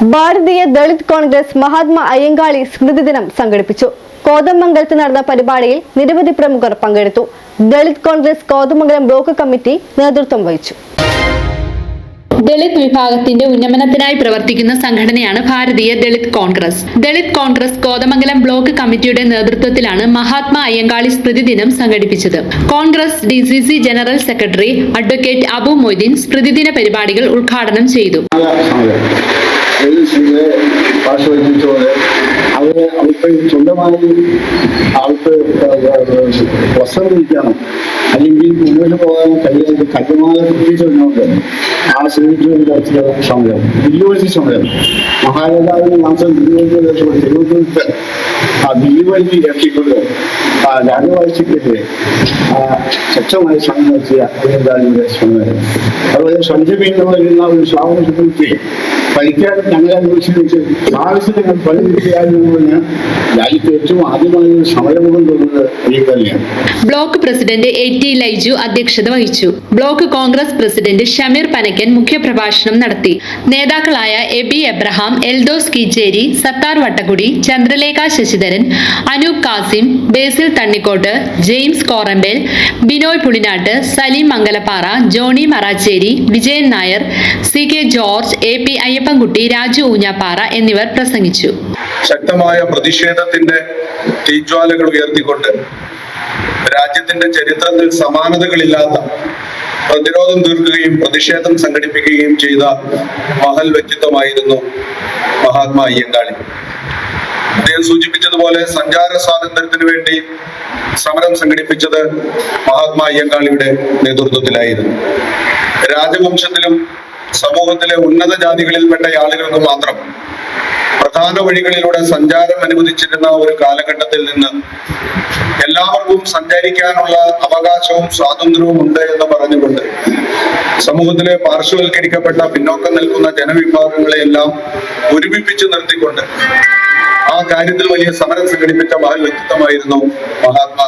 ഭാരതീയ ദളിത് കോൺഗ്രസ് മഹാത്മാ അയ്യങ്കാളി സ്മൃതി ദിനം സംഘടിപ്പിച്ചു. കോതമംഗലത്ത് നടന്ന പരിപാടിയിൽ നിരവധി പ്രമുഖർ പങ്കെടുത്തു. ദളിത് കോൺഗ്രസ് കോതമംഗലം ബ്ലോക്ക് കമ്മിറ്റി നേതൃത്വം വഹിച്ചു. ദളിത് വിഭാഗത്തിന്റെ ഉന്നമനത്തിനായി പ്രവർത്തിക്കുന്ന സംഘടനയാണ് ഭാരതീയ ദളിത് കോൺഗ്രസ്. ദളിത് കോൺഗ്രസ് കോതമംഗലം ബ്ലോക്ക് കമ്മിറ്റിയുടെ നേതൃത്വത്തിലാണ് മഹാത്മാ അയ്യങ്കാളി സ്മൃതി ദിനം സംഘടിപ്പിച്ചത്. Congress DCC general secretary advocate Abu Moideen സ്മൃതിദിന പരിപാടികൾ ഉദ്ഘാടനം ചെയ്തു. അവർക്ക് സ്വന്തമായി അവർക്ക് വസ്ത്രം ധരിക്കാനോ അല്ലെങ്കിൽ മുന്നോട്ട് പോകാനോ കഴിയാതെ കല്ലുമാല പ്രത്യേകിച്ചുകൊണ്ട് ആ ശ്രമിക്കുന്ന തരത്തിലുള്ള സമരം വെല്ലുവിളി സമരം മഹാരാജാവിന് മാത്രം തിരുവനന്തപുരത്ത് ആ വെല്ലുവിളി ഇറക്കിക്കൊണ്ട് രാജവാഴ്ചക്കെതിരെ ശക്തമായ ശ്രമം നടത്തിയ അയ്യങ്കാളിയുടെ ശ്രമം. അതുപോലെ സഞ്ചരിക്കുന്ന ഒരു സ്വാതന്ത്ര്യത്തെ പഠിക്കാൻ ഞങ്ങളെ അന്വേഷിച്ച് സാഹസികങ്ങൾ പണിയെടുക്കുകയാണെന്ന് രാജ്യത്ത് ഏറ്റവും ആദ്യമായി സമരമുഖം തോന്നുന്നത് അയ്യങ്കാളിയാണ്. ബ്ലോക്ക് പ്രസിഡന്റ് AT ലൈജു അധ്യക്ഷത വഹിച്ചു. ബ്ലോക്ക് കോൺഗ്രസ് പ്രസിഡന്റ് ഷമീർ പനക്കൻ മുഖ്യപ്രഭാഷണം നടത്തി. നേതാക്കളായ എബി എബ്രഹാം, എൽദോസ് കീച്ചേരി, സത്താർ വട്ടക്കുടി, ചന്ദ്രലേഖ ശശിധരൻ, അനൂപ് കാസിം, ബേസിൽ തണ്ണിക്കോട്ട്, ജെയിംസ് കോറമ്പേൽ, ബിനോയ് പുളിനാട്ട്, സലീം മംഗലപ്പാറ, ജോണി മറാച്ചേരി, വിജയൻ നായർ, CK ജോർജ്, AP അയ്യപ്പൻകുട്ടി, രാജു ഊഞ്ഞാപ്പാറ എന്നിവർ പ്രസംഗിച്ചു. ശക്തമായ പ്രതിഷേധത്തിന്റെ തീജ്വാലകൾ ഉയർത്തിക്കൊണ്ട് രാജ്യത്തിന്റെ ചരിത്രത്തിൽ സമാനതകളില്ലാത്ത പ്രതിരോധം തീർക്കുകയും പ്രതിഷേധം സംഘടിപ്പിക്കുകയും ചെയ്ത മഹൽ വ്യക്തിത്വമായിരുന്നു മഹാത്മാ അയ്യങ്കാളി. അദ്ദേഹം സൂചിപ്പിച്ചതുപോലെ സഞ്ചാര സ്വാതന്ത്ര്യത്തിന് വേണ്ടി സമരം സംഘടിപ്പിച്ചത് മഹാത്മാ അയ്യങ്കാളിയുടെ നേതൃത്വത്തിലായിരുന്നു. രാജവംശത്തിലും സമൂഹത്തിലെ ഉന്നത ജാതികളിൽപ്പെട്ട ആളുകൾക്ക് മാത്രം പ്രധാന വഴികളിലൂടെ സഞ്ചാരം അനുവദിച്ചിരുന്ന ഒരു കാലഘട്ടത്തിൽ നിന്ന് എല്ലാവർക്കും സഞ്ചരിക്കാനുള്ള അവകാശവും സ്വാതന്ത്ര്യവും ഉണ്ട് എന്ന് പറഞ്ഞുകൊണ്ട് സമൂഹത്തിലെ പാർശ്വവൽക്കരിക്കപ്പെട്ട പിന്നോക്കം നിൽക്കുന്ന ജനവിഭാഗങ്ങളെയെല്ലാം ഒരുമിപ്പിച്ച് നിർത്തിക്കൊണ്ട് ആ കാര്യത്തിൽ വലിയ സമരം സംഘടിപ്പിച്ച മഹൽ വ്യക്തിത്വമായിരുന്നു Mahatma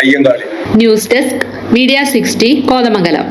Ayyankali. News desk Media 60 Kothamangalam.